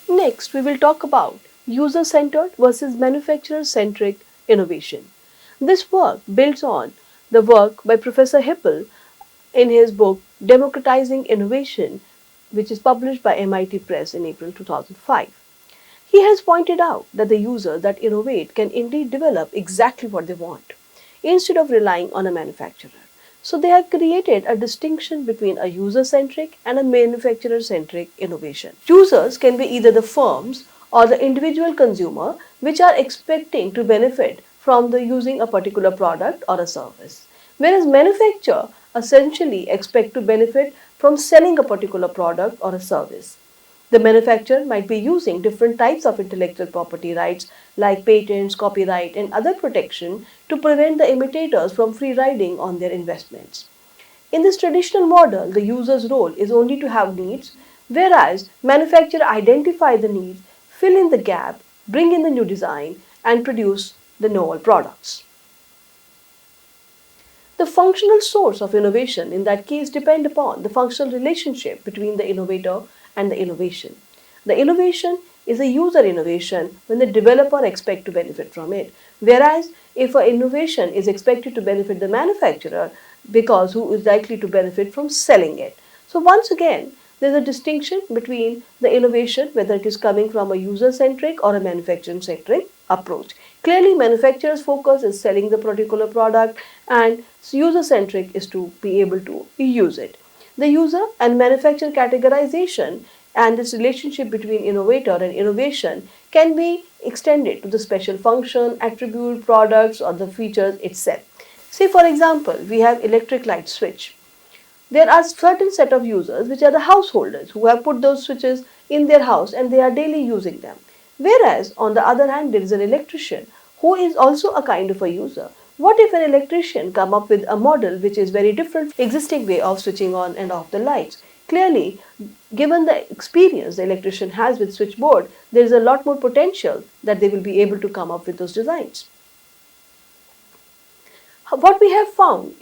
Next, we will talk about user-centered versus manufacturer-centric innovation. This work builds on the work by Professor Hippel in his book Democratizing Innovation, which is published by MIT Press in April 2005. He has pointed out that the users that innovate can indeed develop exactly what they want, instead of relying on a manufacturer. So they have created a distinction between a user-centric and a manufacturer-centric innovation. Users can be either the firms or the individual consumer which are expecting to benefit from the using a particular product or a service. Whereas manufacturer essentially expect to benefit from selling a particular product or a service. The manufacturer might be using different types of intellectual property rights like patents, copyright, and other protection to prevent the imitators from free riding on their investments. In this traditional model, the user's role is only to have needs, whereas manufacturers identify the needs, fill in the gap, bring in the new design, and produce the novel products. The functional source of innovation in that case depend upon the functional relationship between the innovator and the innovation. The innovation is a user innovation when the developer expects to benefit from it, whereas if an innovation is expected to benefit the manufacturer because who is likely to benefit from selling it. So once again, there's a distinction between the innovation, whether it is coming from a user-centric or a manufacturing-centric approach. Clearly, manufacturer's focus is selling the particular product and user-centric is to be able to use it. The user and manufacturer categorization and this relationship between innovator and innovation can be extended to the special function, attribute, products or the features itself. Say for example, we have electric light switch. There are certain set of users which are the householders who have put those switches in their house and they are daily using them. Whereas on the other hand there is an electrician who is also a kind of a user. What if an electrician come up with a model which is very different from the existing way of switching on and off the lights? Clearly, given the experience the electrician has with switchboard, there is a lot more potential that they will be able to come up with those designs. What we have found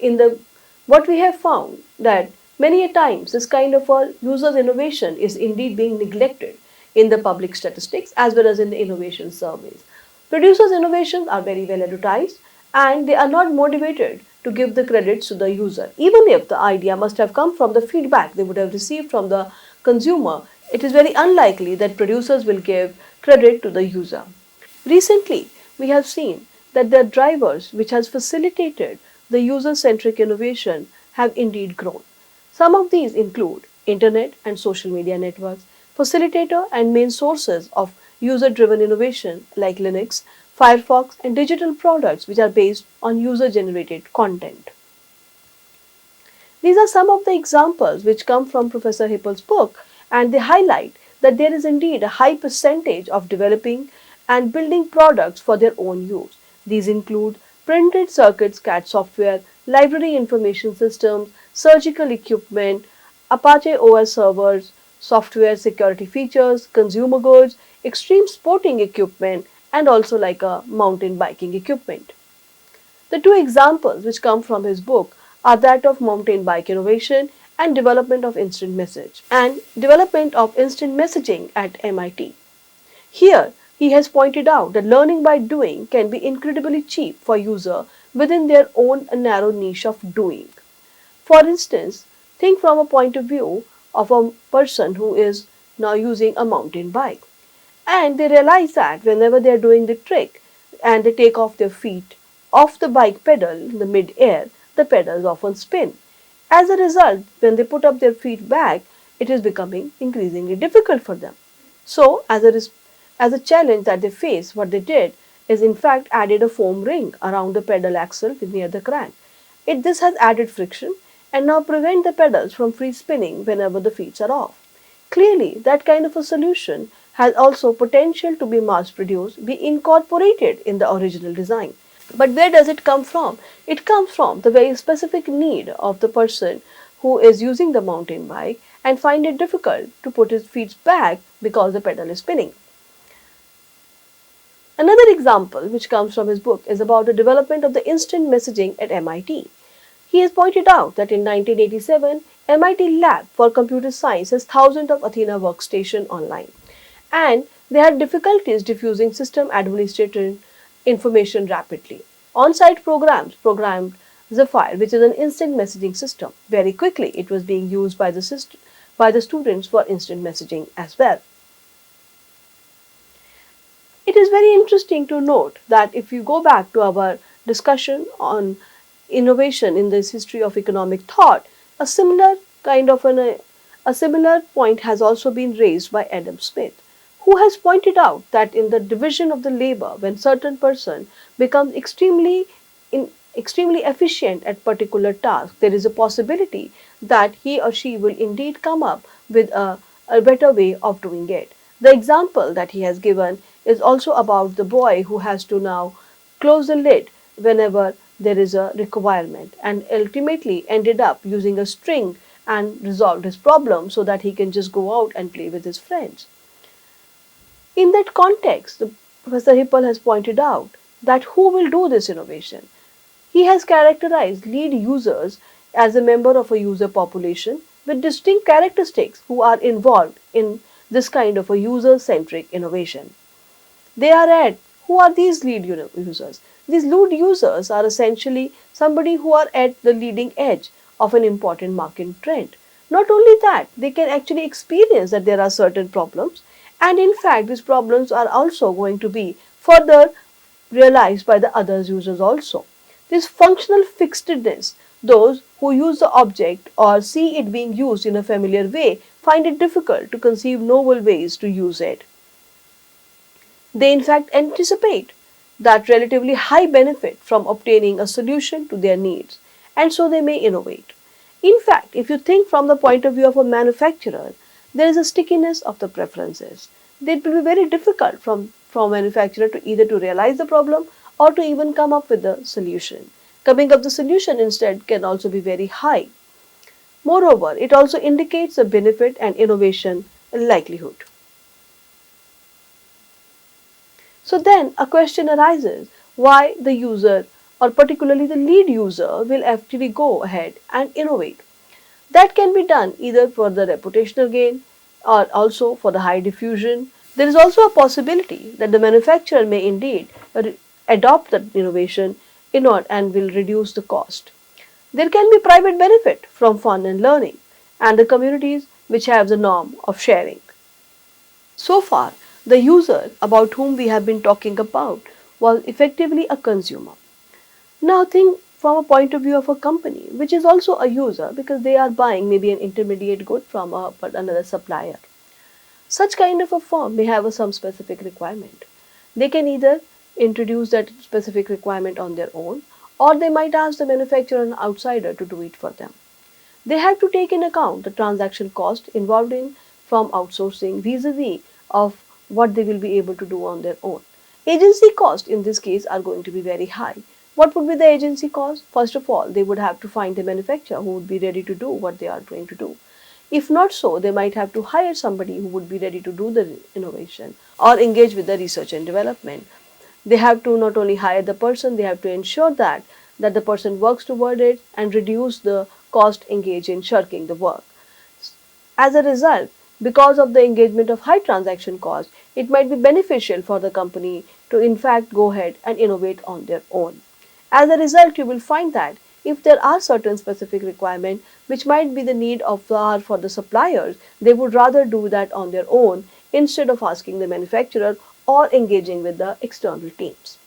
that many a times this kind of a user's innovation is indeed being neglected in the public statistics as well as in the innovation surveys. Producers' innovations are very well advertised and they are not motivated to give the credits to the user. Even if the idea must have come from the feedback they would have received from the consumer, it is very unlikely that producers will give credit to the user. Recently, we have seen that the drivers which has facilitated the user-centric innovation have indeed grown. Some of these include internet and social media networks, facilitator and main sources of user-driven innovation like Linux, Firefox and digital products which are based on user-generated content. These are some of the examples which come from Professor Hippel's book and they highlight that there is indeed a high percentage of developing and building products for their own use. These include printed circuits CAD software, library information systems, surgical equipment, Apache OS servers, software security features, consumer goods, extreme sporting equipment, and also like a mountain biking equipment. The two examples which come from his book are that of mountain bike innovation and development of instant messaging at MIT. Here, he has pointed out that learning by doing can be incredibly cheap for user within their own narrow niche of doing. For instance, think from a point of view of a person who is now using a mountain bike and they realize that whenever they are doing the trick and they take off their feet off the bike pedal in the mid-air, the pedals often spin. As a result, when they put up their feet back, it is becoming increasingly difficult for them. So, as a challenge that they face, what they did is in fact added a foam ring around the pedal axle near the crank. This has added friction and now prevent the pedals from free spinning whenever the feet are off. Clearly, that kind of a solution has also potential to be mass produced, be incorporated in the original design. But where does it come from? It comes from the very specific need of the person who is using the mountain bike and find it difficult to put his feet back because the pedal is spinning. Another example which comes from his book is about the development of the instant messaging at MIT. He has pointed out that in 1987, MIT Lab for Computer Science has thousands of Athena workstations online. and they had difficulties diffusing system administrator information rapidly. On-site programs programmed Zephyr, which is an instant messaging system. Very quickly, it was being used by the students for instant messaging as well. It is very interesting to note that if you go back to our discussion on innovation in this history of economic thought, a similar kind of a similar point has also been raised by Adam Smith, who has pointed out that in the division of the labor, when certain person becomes extremely efficient at particular task, there is a possibility that he or she will indeed come up with a better way of doing it. The example that he has given is also about the boy who has to now close the lid whenever there is a requirement, and ultimately ended up using a string and resolved his problem so that he can just go out and play with his friends. In that context, Professor Hippel has pointed out that who will do this innovation? He has characterized lead users as a member of a user population with distinct characteristics who are involved in this kind of a user-centric innovation. They are at who are these lead users? These lead users are essentially somebody who are at the leading edge of an important market trend. Not only that, they can actually experience that there are certain problems, and in fact, these problems are also going to be further realized by the other users also. This functional fixedness, those who use the object or see it being used in a familiar way find it difficult to conceive novel ways to use it. They in fact anticipate that relatively high benefit from obtaining a solution to their needs, and so they may innovate. In fact, if you think from the point of view of a manufacturer, there is a stickiness of the preferences. It will be very difficult from manufacturer to either to realize the problem or to even come up with the solution. Coming up the solution instead can also be very high. Moreover, it also indicates a benefit and innovation likelihood. So then a question arises why the user, or particularly the lead user, will actually go ahead and innovate. That can be done either for the reputational gain or also for the high diffusion. There is also a possibility that the manufacturer may indeed adopt the innovation in order and will reduce the cost. There can be private benefit from fun and learning and the communities which have the norm of sharing. So far, the user about whom we have been talking about was effectively a consumer. Now think from a point of view of a company, which is also a user because they are buying maybe an intermediate good from another supplier. Such kind of a firm may have some specific requirement. They can either introduce that specific requirement on their own, or they might ask the manufacturer or an outsider to do it for them. They have to take in account the transaction cost involved in from outsourcing vis-a-vis of what they will be able to do on their own. Agency costs in this case are going to be very high. What would be the agency cost? First of all, they would have to find a manufacturer who would be ready to do what they are going to do. If not so, they might have to hire somebody who would be ready to do the innovation or engage with the research and development. They have to not only hire the person, they have to ensure that the person works toward it and reduce the cost engaged in shirking the work. As a result, because of the engagement of high transaction cost, it might be beneficial for the company to in fact go ahead and innovate on their own. As a result, you will find that if there are certain specific requirements which might be the need of for the suppliers, they would rather do that on their own instead of asking the manufacturer or engaging with the external teams.